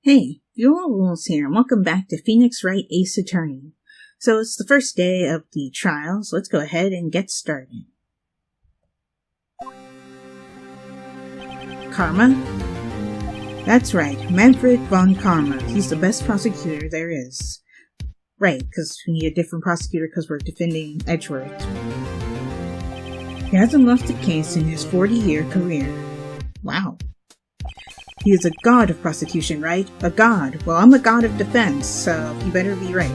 Hey, ViolarulesGaming here, and welcome back to Phoenix Wright Ace Attorney. So it's the first day of the trial, so let's go ahead and get started. Karma? That's right, Manfred von Karma. He's the best prosecutor there is. Right, because we need a different prosecutor because we're defending Edgeworth. He hasn't lost a case in his 40-year career. Wow. He is a god of prosecution, right? A god. Well, I'm a god of defense, so you better be ready.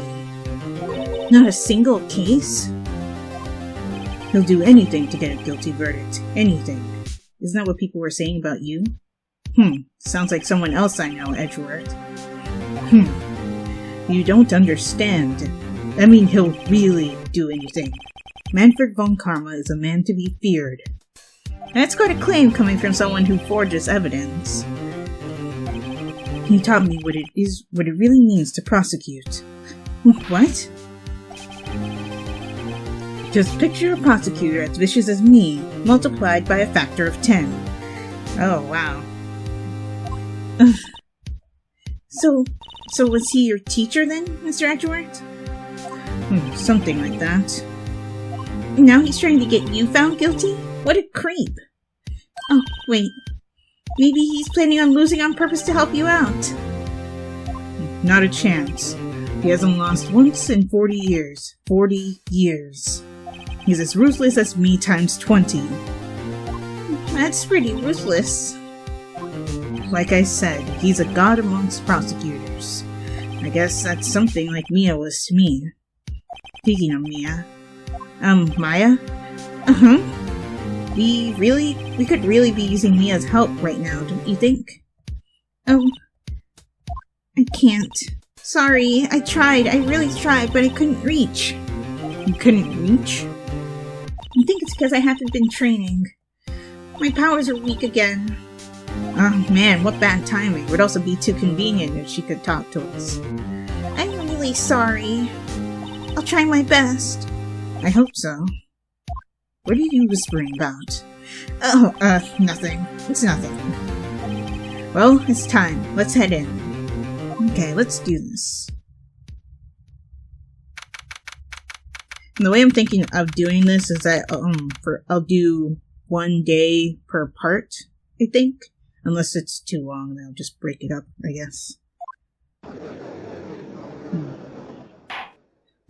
Not a single case? He'll do anything to get a guilty verdict. Anything. Isn't that what people were saying about you? Sounds like someone else I know, Edgeworth. You don't understand. I mean, he'll really do anything. Manfred von Karma is a man to be feared. That's quite a claim coming from someone who forges evidence. He taught me what it really means to prosecute. What? Just picture a prosecutor as vicious as me, multiplied by a factor of 10. Oh, wow. So was he your teacher then, Mr. Edgeworth? Something like that. Now he's trying to get you found guilty? What a creep. Oh, wait. Maybe he's planning on losing on purpose to help you out. Not a chance. He hasn't lost once in 40 years. 40 years. He's as ruthless as me times 20. That's pretty ruthless. Like I said, he's a god amongst prosecutors. I guess that's something like Mia was to me. Speaking of Mia. Maya? We could really be using Mia's help right now, don't you think? Oh, I can't. Sorry, I tried. I really tried, but I couldn't reach. You couldn't reach? I think it's because I haven't been training. My powers are weak again. Oh man, what bad timing. It would also be too convenient if she could talk to us. I'm really sorry. I'll try my best. I hope so. What are you whispering about? Oh, nothing. It's nothing. Well, it's time. Let's head in. Okay, let's do this. And the way I'm thinking of doing this is that, I'll do 1 day per part, I think. Unless it's too long, then I'll just break it up, I guess.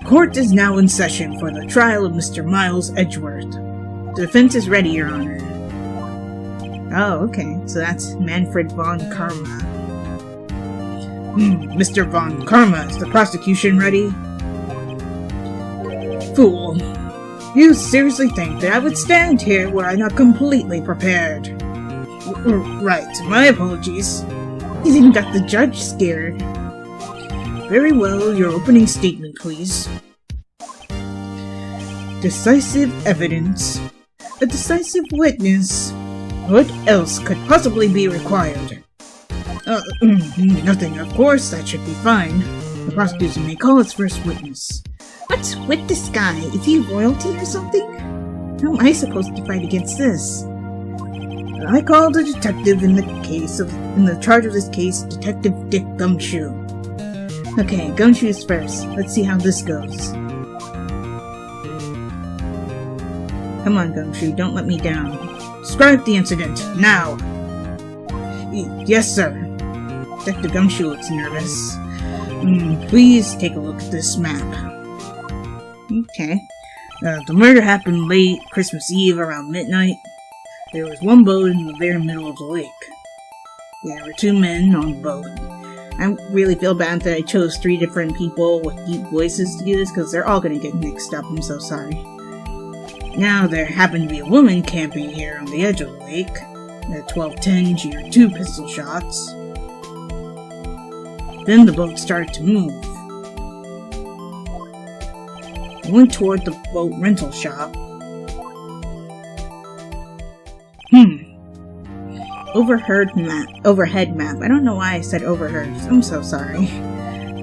Court is now in session for the trial of Mr. Miles Edgeworth. The defense is ready, Your Honor. Oh, okay. So that's Manfred von Karma. Mr. von Karma, is the prosecution ready? Fool. You seriously think that I would stand here were I not completely prepared? Right, my apologies. You even got the judge scared. Very well, your opening statement, please. Decisive evidence. A decisive witness. What else could possibly be required? Nothing, of course, that should be fine. The prosecutor may call its first witness. What's with this guy? Is he royalty or something? How am I supposed to fight against this? I called a detective in the charge of this case, Detective Dick Gumshoe. Okay, Gumshoe's first. Let's see how this goes. Come on, Gumshoe, don't let me down. Describe the incident, now! Yes, sir. Detective Gumshoe looks nervous. Please take a look at this map. Okay. The murder happened late Christmas Eve around midnight. There was one boat in the very middle of the lake. There were 2 men on the boat. I really feel bad that I chose 3 different people with deep voices to do this, because they're all going to get mixed up. I'm so sorry. Now, there happened to be a woman camping here on the edge of the lake. At 12:10, she heard 2 pistol shots. Then the boat started to move. I went toward the boat rental shop. Overhead map. I don't know why I said overheard. I'm so sorry.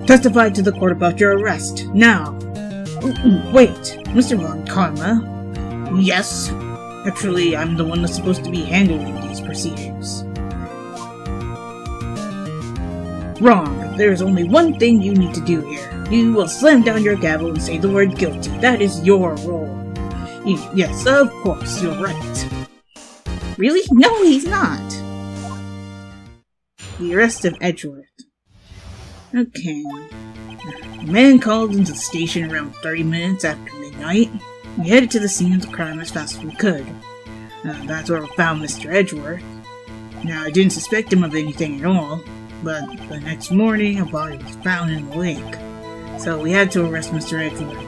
Testify to the court about your arrest. Now. Wait, Mr. von Karma. Yes. Actually, I'm the one that's supposed to be handling these proceedings. Wrong. There is only one thing you need to do here. You will slam down your gavel and say the word guilty. That is your role. Yes, of course, you're right. Really? No, he's not. The arrest of Edgeworth. Okay. The man called into the station around 30 minutes after midnight. We headed to the scene of the crime as fast as we could. That's where we found Mr. Edgeworth. Now, I didn't suspect him of anything at all, but the next morning a body was found in the lake. So we had to arrest Mr. Edgeworth.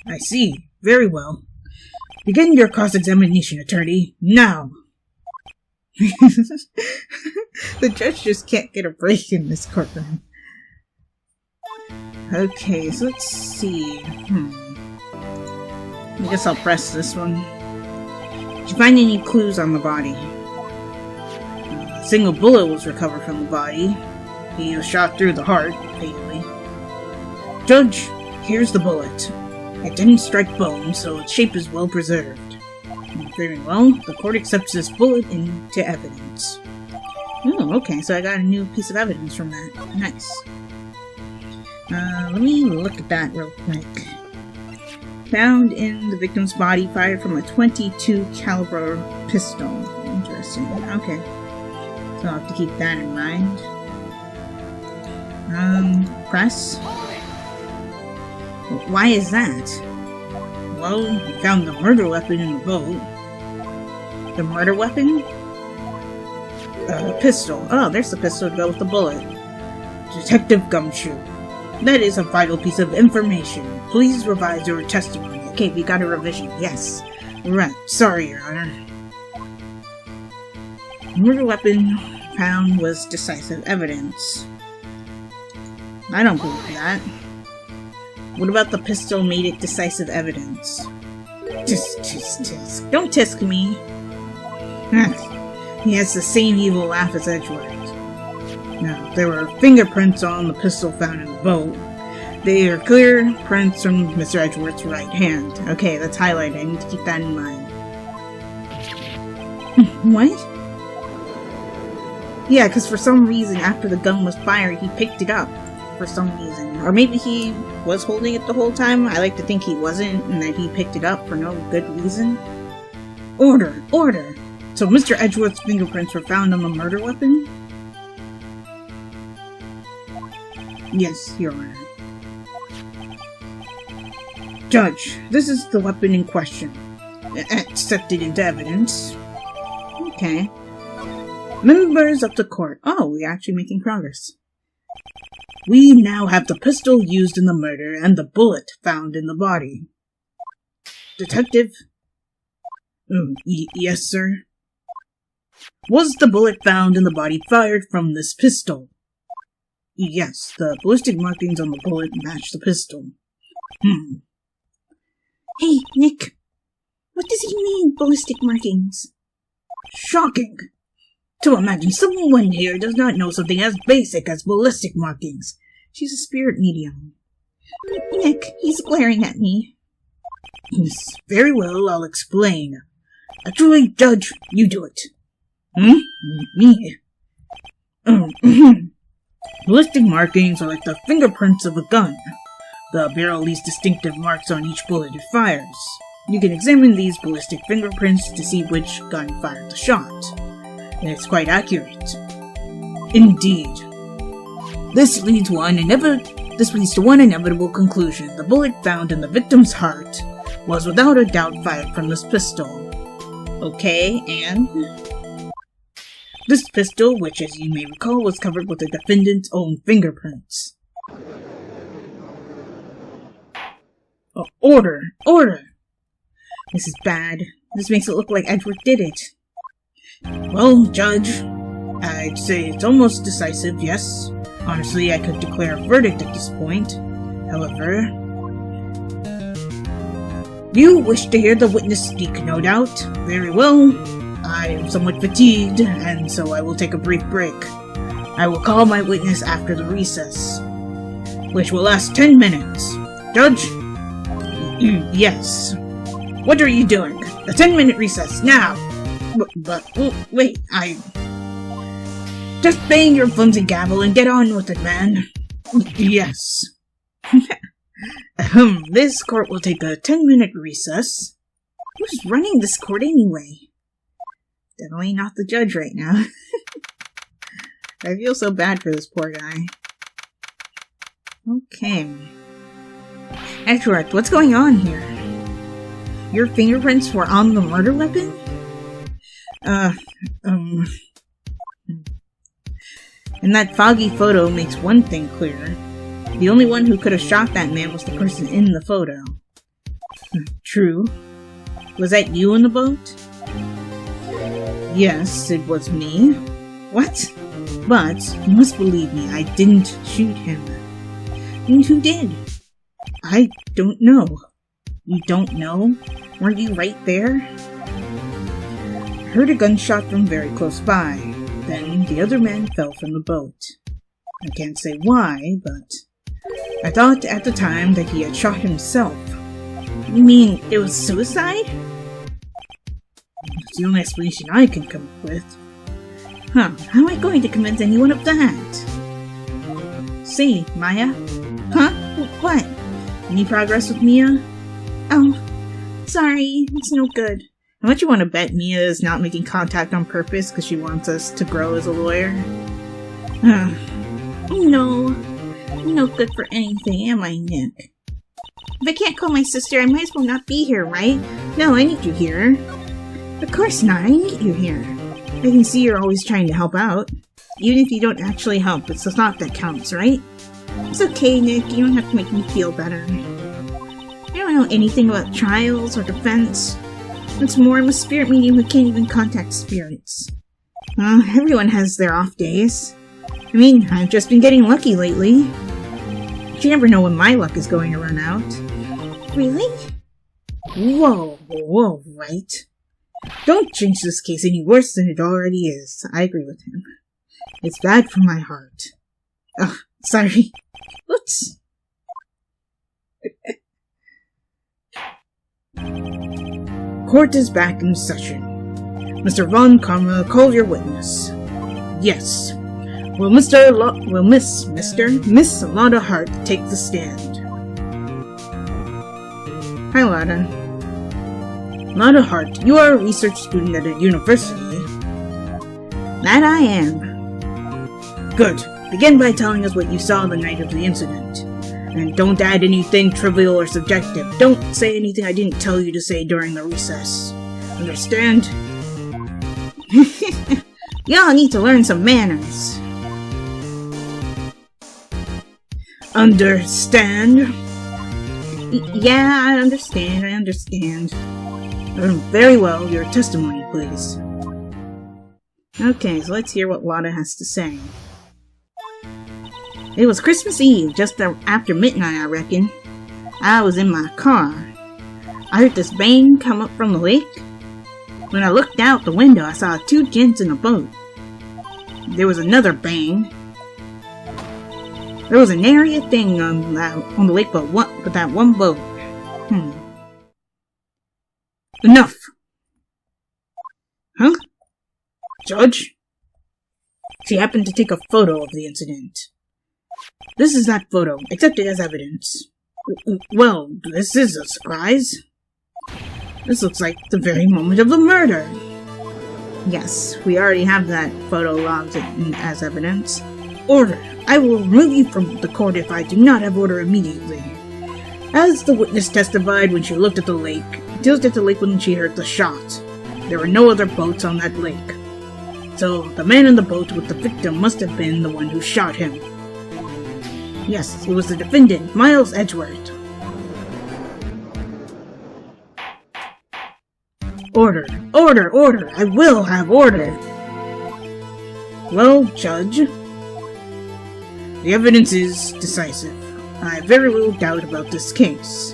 I see. Very well. Begin your cross-examination, attorney. Now! The judge just can't get a break in this courtroom. Okay, so let's see. I guess I'll press this one. Did you find any clues on the body? A single bullet was recovered from the body. He was shot through the heart, fatally. Judge, here's the bullet. It didn't strike bone, so its shape is well preserved. Very well, the court accepts this bullet into evidence. Oh, okay, so I got a new piece of evidence from that. Nice. Let me look at that real quick. Found in the victim's body, fired from a .22 caliber pistol. Interesting. Okay. So I'll have to keep that in mind. Press. Why is that? Well, we found the murder weapon in the boat. The murder weapon? Pistol. Oh, there's the pistol to go with the bullet. Detective Gumshoe. That is a vital piece of information. Please revise your testimony. Okay, we got a revision. Yes. Right. Sorry, Your Honor. The murder weapon found was decisive evidence. I don't believe that. What about the pistol made it decisive evidence? Tisk. Don't tisk me. He has the same evil laugh as Edgeworth. Now, there were fingerprints on the pistol found in the boat. They are clear prints from Mr. Edgeworth's right hand. Okay, that's highlighted. I need to keep that in mind. What? Yeah, because for some reason, after the gun was fired, he picked it up. For some reason. Or maybe he was holding it the whole time. I like to think he wasn't, and that he picked it up for no good reason. Order! Order! So Mr. Edgeworth's fingerprints were found on the murder weapon? Yes, Your Honor. Judge, this is the weapon in question. Accepted into evidence. Okay. Members of the court. Oh, we're actually making progress. We now have the pistol used in the murder and the bullet found in the body. Detective? Yes, sir. Was the bullet found in the body fired from this pistol? Yes, the ballistic markings on the bullet match the pistol. Hey, Nick. What does he mean, ballistic markings? Shocking! To imagine someone here does not know something as basic as ballistic markings. She's a spirit medium. Nick, he's glaring at me. Yes, very well, I'll explain. Actually, Judge, you do it. Me? Ballistic markings are like the fingerprints of a gun. The barrel leaves distinctive marks on each bullet it fires. You can examine these ballistic fingerprints to see which gun fired the shot. And it's quite accurate. Indeed. This leads to one inevitable conclusion. The bullet found in the victim's heart was without a doubt fired from this pistol. Okay, and? This pistol, which as you may recall, was covered with the defendant's own fingerprints. Oh, order! Order! This is bad. This makes it look like Edgeworth did it. Well, Judge, I'd say it's almost decisive, yes. Honestly, I could declare a verdict at this point. However... You wish to hear the witness speak, no doubt. Very well. I am somewhat fatigued, and so I will take a brief break. I will call my witness after the recess, which will last 10 minutes. Judge? Yes. What are you doing? The 10-minute recess, now! But wait, Just bang your flimsy gavel and get on with it, man. Yes. This court will take a 10-minute recess. Who's running this court anyway? Definitely not the judge right now. I feel so bad for this poor guy. Okay. Edgeworth, what's going on here? Your fingerprints were on the murder weapon? And that foggy photo makes one thing clear. The only one who could have shot that man was the person in the photo. True. Was that you in the boat? Yes, it was me. What? But, you must believe me, I didn't shoot him. And who did? I don't know. You don't know? Weren't you right there? I heard a gunshot from very close by. Then the other man fell from the boat. I can't say why, but I thought at the time that he had shot himself. You mean it was suicide? It's the only explanation I can come up with. Huh, how am I going to convince anyone of that? Say, Maya? Huh? What? Any progress with Mia? Oh, sorry, it's no good. How much you want to bet Mia is not making contact on purpose because she wants us to grow as a lawyer? No, I'm no good for anything, am I, Nick? If I can't call my sister, I might as well not be here, right? No, I need you here. Of course not, I need you here. I can see you're always trying to help out. Even if you don't actually help, it's the thought that counts, right? It's okay, Nick, you don't have to make me feel better. I don't know anything about trials or defense. What's more, I'm a spirit medium who can't even contact spirits. Everyone has their off days. I mean, I've just been getting lucky lately. But you never know when my luck is going to run out. Really? Whoa, Wright. Don't change this case any worse than it already is. I agree with him. It's bad for my heart. Oh, sorry. Oops. Court is back in session. Mr. Von Karma, call your witness. Yes. Will Miss Lotta Hart take the stand? Hi, Lotta. Lotta Hart, you are a research student at a university. That I am. Good. Begin by telling us what you saw the night of the incident. And don't add anything trivial or subjective. Don't say anything I didn't tell you to say during the recess. Understand? Y'all need to learn some manners. Understand? Yeah, I understand. Very well, your testimony, please. Okay, so let's hear what Lotta has to say. It was Christmas Eve, just after midnight, I reckon. I was in my car. I heard this bang come up from the lake. When I looked out the window, I saw two gents in a boat. There was another bang. There was an area thing on the lake, but that one boat. Enough! Huh? Judge? She happened to take a photo of the incident. This is that photo, accepted as evidence. Well, this is a surprise. This looks like the very moment of the murder. Yes, we already have that photo logged as evidence. Order! I will remove you from the court if I do not have order immediately. As the witness testified when she looked at the lake, she looked at the lake when she heard the shot. There were no other boats on that lake. So, the man in the boat with the victim must have been the one who shot him. Yes, it was the defendant, Miles Edgeworth. Order! Order! Order! I will have order! Well, Judge, the evidence is decisive. I have very little doubt about this case.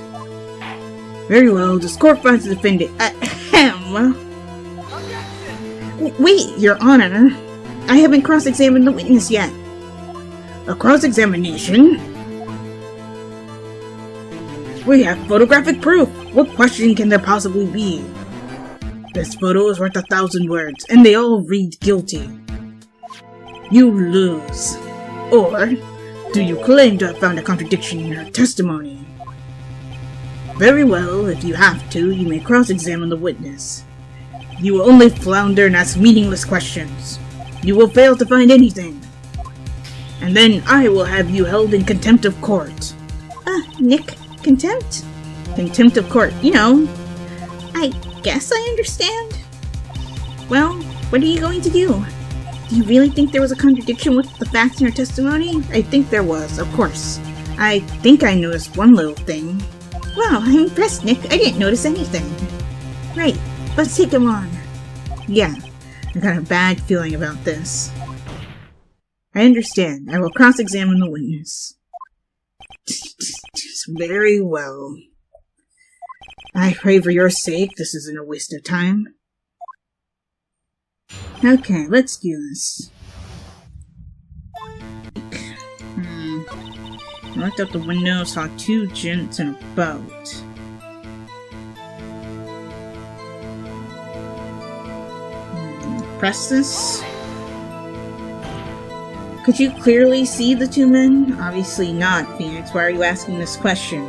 Very well, this court finds the defendant. Ahem! Wait, Your Honor. I haven't cross-examined the witness yet. A cross-examination? We have photographic proof! What question can there possibly be? This photo is worth 1,000 words, and they all read guilty. You lose. Or, do you claim to have found a contradiction in your testimony? Very well, if you have to, you may cross-examine the witness. You will only flounder and ask meaningless questions. You will fail to find anything. And then I will have you held in contempt of court. Nick, contempt? Contempt of court, you know. I guess I understand. Well, what are you going to do? Do you really think there was a contradiction with the facts in her testimony? I think there was, of course. I think I noticed one little thing. Wow, I'm impressed, Nick. I didn't notice anything. Right, let's take him on. Yeah, I got a bad feeling about this. I understand. I will cross-examine the witness. Very well. I pray for your sake this isn't a waste of time. Okay, let's do this. I looked out the window, saw two gents in a boat. Press this. Could you clearly see the two men? Obviously not, Phoenix. Why are you asking this question?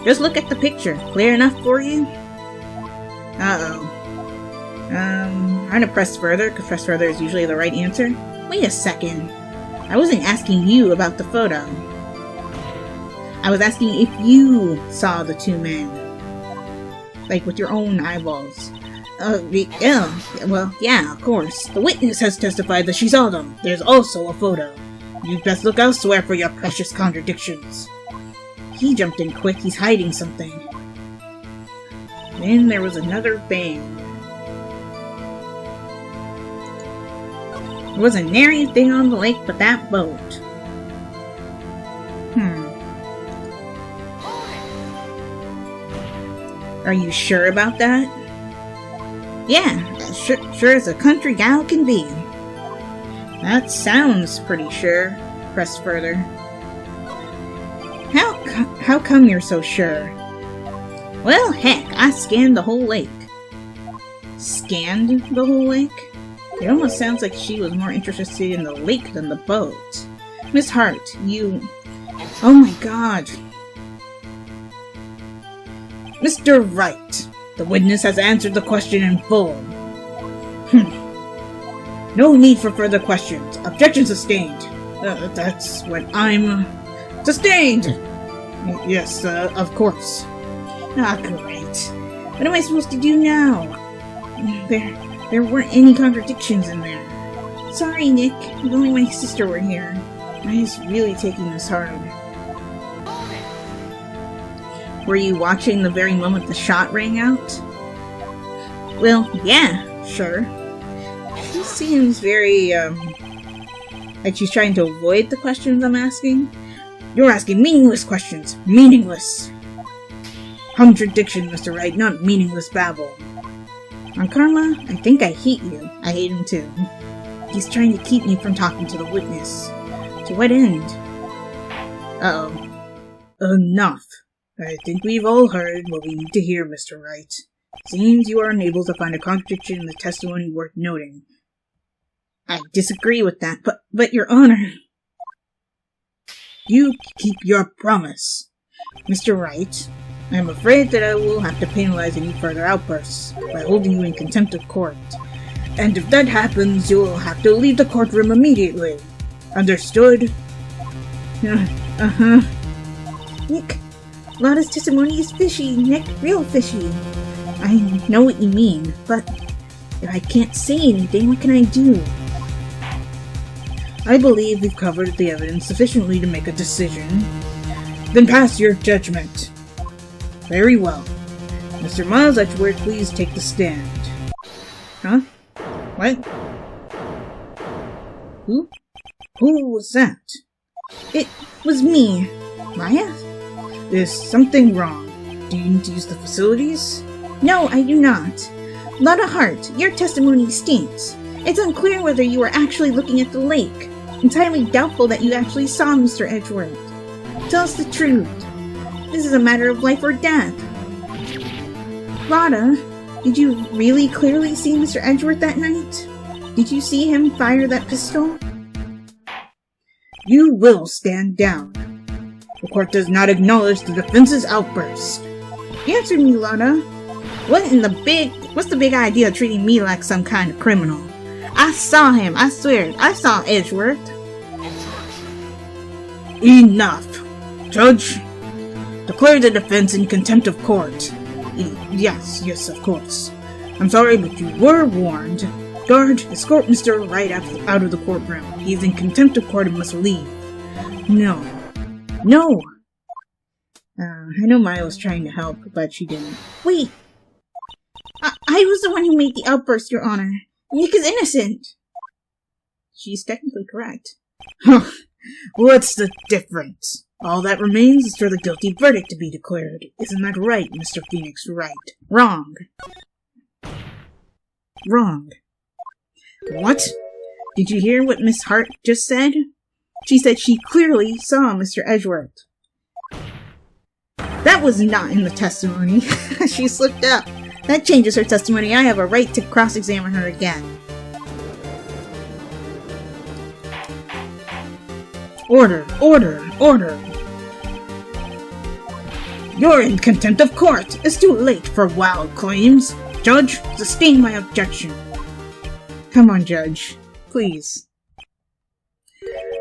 Just look at the picture. Clear enough for you? Uh-oh. I'm gonna press further, because press further is usually the right answer. Wait a second. I wasn't asking you about the photo. I was asking if you saw the two men. Like, with your own eyeballs. Yeah. Well, yeah, of course. The witness has testified that she saw them. There's also a photo. You'd best look elsewhere for your precious contradictions. He jumped in quick. He's hiding something. Then there was another bang. There wasn't nary thing on the lake but that boat. Are you sure about that? Yeah, sure as a country gal can be. That sounds pretty sure. Press further. How come you're so sure? Well, heck, I scanned the whole lake. Scanned the whole lake? It almost sounds like she was more interested in the lake than the boat. Miss Hart, you... Oh my god. Mr. Wright, the witness has answered the question in full. No need for further questions. Objection sustained. That's what I'm... Sustained! Yes, of course. Ah, great. What am I supposed to do now? There weren't any contradictions in there. Sorry, Nick. If only my sister were here. I was really taking this hard. Were you watching the very moment the shot rang out? Well, yeah, sure. She seems very, like she's trying to avoid the questions I'm asking. You're asking meaningless questions. Meaningless. Contradiction, Mr. Wright, not meaningless babble. On Karma, I think I hate you. I hate him too. He's trying to keep me from talking to the witness. To what end? Uh-oh. Enough. I think we've all heard what we need to hear, Mr. Wright. Seems you are unable to find a contradiction in the testimony worth noting. I disagree with that, but Your Honor... You keep your promise. Mr. Wright, I am afraid that I will have to penalize any further outbursts by holding you in contempt of court. And if that happens, you will have to leave the courtroom immediately. Understood? Uh-huh. Nick, Lada's testimony is fishy, Nick. Real fishy. I know what you mean, but if I can't say anything, what can I do? I believe we've covered the evidence sufficiently to make a decision. Then pass your judgment. Very well. Mr. Miles Edgeworth, please take the stand. Huh? What? Who? Who was that? It was me. Maya? Is something wrong? Do you need to use the facilities? No, I do not. Lada Hart, your testimony stinks. It's unclear whether you were actually looking at the lake. Entirely doubtful that you actually saw Mr. Edgeworth. Tell us the truth. This is a matter of life or death. Lada, did you really clearly see Mr. Edgeworth that night? Did you see him fire that pistol? You will stand down. The court does not acknowledge the defense's outburst. Answer me, Lana. What's the big idea of treating me like some kind of criminal? I saw him, I swear. I saw Edgeworth. Enough. Judge, declare the defense in contempt of court. Yes, of course. I'm sorry, but you were warned. Guard, escort Mr. Wright out of the courtroom. He is in contempt of court and must leave. No. I know Maya was trying to help, but she didn't. Wait! I was the one who made the outburst, Your Honor. Nick is innocent. She's technically correct. What's the difference? All that remains is for the guilty verdict to be declared. Isn't that right, Mr. Phoenix Wright? Wrong. What? Did you hear what Miss Hart just said? She said she clearly saw Mr. Edgeworth. That was not in the testimony. She slipped up. That changes her testimony. I have a right to cross-examine her again. Order! You're in contempt of court! It's too late for wild claims! Judge, sustain my objection. Come on, Judge. Please.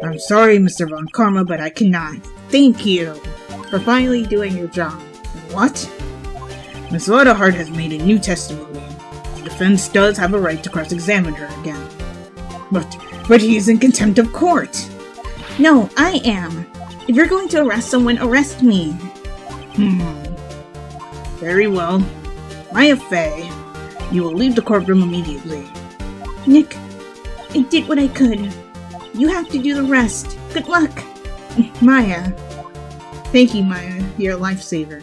I'm sorry, Mr. Von Karma, but I cannot. Thank you for finally doing your job. What? Miss Hart has made a new testimony. The defense does have a right to cross-examine her again. But he is in contempt of court! No, I am. If you're going to arrest someone, arrest me. Very well. Maya Fey, you will leave the courtroom immediately. Nick, I did what I could. You have to do the rest. Good luck. Maya. Thank you, Maya. You're a lifesaver.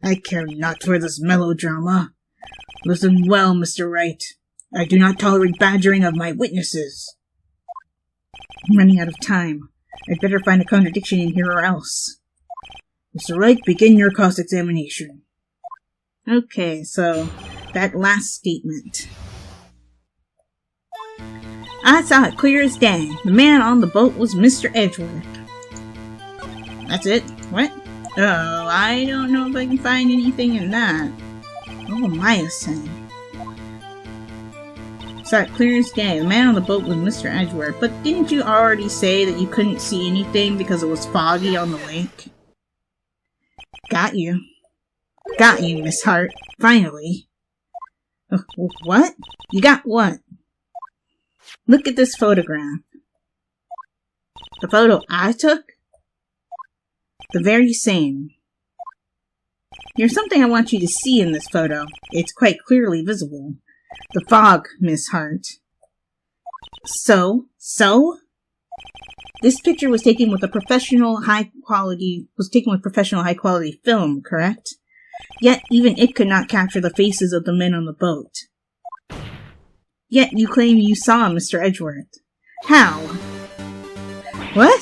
I care not for this melodrama. Listen well, Mr. Wright. I do not tolerate badgering of my witnesses. I'm running out of time. I'd better find a contradiction in here or else. Mr. Wright, begin your cross-examination. Okay, so that last statement. I saw it clear as day. The man on the boat was Mr. Edgeworth. That's it? What? Oh, I don't know if I can find anything in that. Oh, Maya said. Saw it clear as day. The man on the boat was Mr. Edgeworth. But didn't you already say that you couldn't see anything because it was foggy on the lake? Got you. Got you, Miss Hart. Finally. What? You got what? Look at this photograph. The photo I took? The very same. There's something I want you to see in this photo. It's quite clearly visible. The fog, Miss Hart. So? This picture was taken with professional high quality film, correct? Yet even it could not capture the faces of the men on the boat. Yet you claim you saw Mr. Edgeworth. How? What?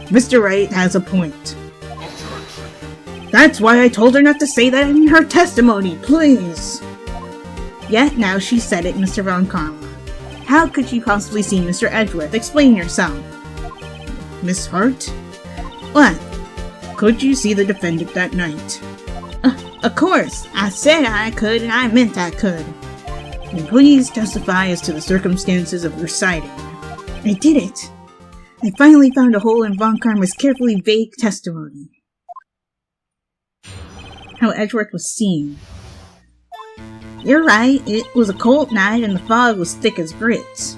Mr. Wright has a point. That's why I told her not to say that in her testimony, please. Yet now she said it, Mr. Von Karma. How could you possibly see Mr. Edgeworth? Explain yourself. Miss Hart? What? Could you see the defendant that night? Of course. I said I could, and I meant I could. And please testify as to the circumstances of your sighting. I did it. I finally found a hole in Von Karma's carefully vague testimony. How Edgeworth was seen. You're right, it was a cold night and the fog was thick as grits.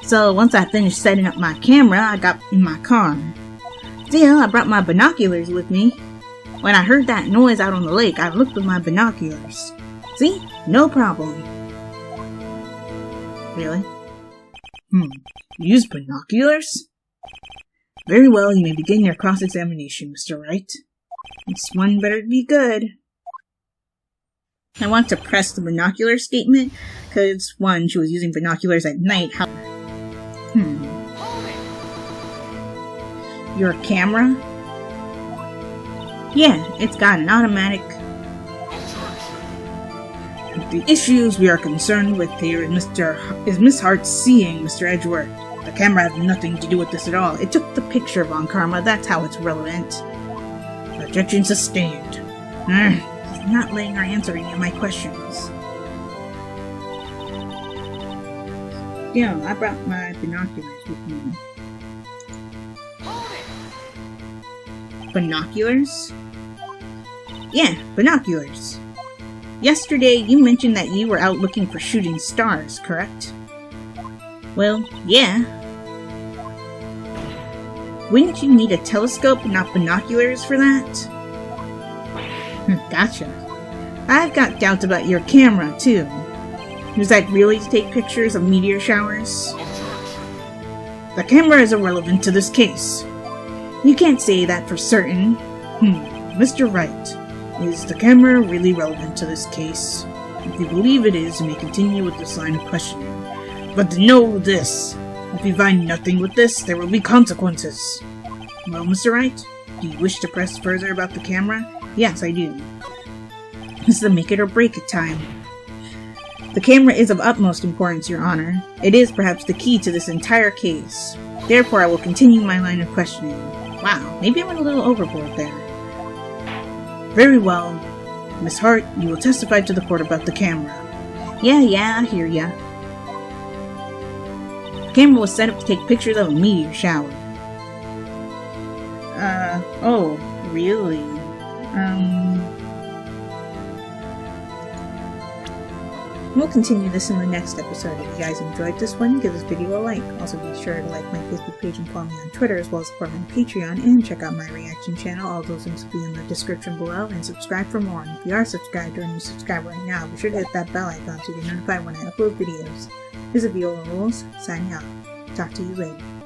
So once I finished setting up my camera, I got in my car. Still, I brought my binoculars with me. When I heard that noise out on the lake, I looked with my binoculars. See? No problem. Really? Use binoculars? Very well, you may begin your cross-examination, Mr. Wright. This one better be good. I want to press the binocular statement, because one, she was using binoculars at night. Your camera? Yeah, it's got an automatic The issues we are concerned with here is Miss Hart seeing Mr. Edgeworth. The camera had nothing to do with this at all. It took the picture, Von Karma. That's how it's relevant. Objection sustained. He's not letting her answer any of my questions. Yeah, I brought my binoculars with me. Binoculars? Yeah, binoculars. Yesterday, you mentioned that you were out looking for shooting stars, correct? Well, yeah. Wouldn't you need a telescope and not binoculars for that? Gotcha. I've got doubts about your camera, too. Was that really to take pictures of meteor showers? The camera is irrelevant to this case. You can't say that for certain. Mr. Wright, is the camera really relevant to this case? If you believe it is, you may continue with this line of questioning. But know this, if you find nothing with this, there will be consequences. Well, Mr. Wright, do you wish to press further about the camera? Yes, I do. This is the make it or break it time. The camera is of utmost importance, Your Honor. It is perhaps the key to this entire case. Therefore, I will continue my line of questioning. Wow, maybe I went a little overboard there. Very well. Miss Hart, you will testify to the court about the camera. Yeah, I hear ya. The camera was set up to take pictures of a meteor shower. Oh, really? We'll continue this in the next episode. If you guys enjoyed this one, give this video a like. Also be sure to like my Facebook page and follow me on Twitter, as well as support my Patreon, and check out my reaction channel. All those links will be in the description below, and subscribe for more. And if you are subscribed or a new subscriber right now, be sure to hit that bell icon to get notified when I upload videos. This is Viola Rules, signing out. Talk to you later.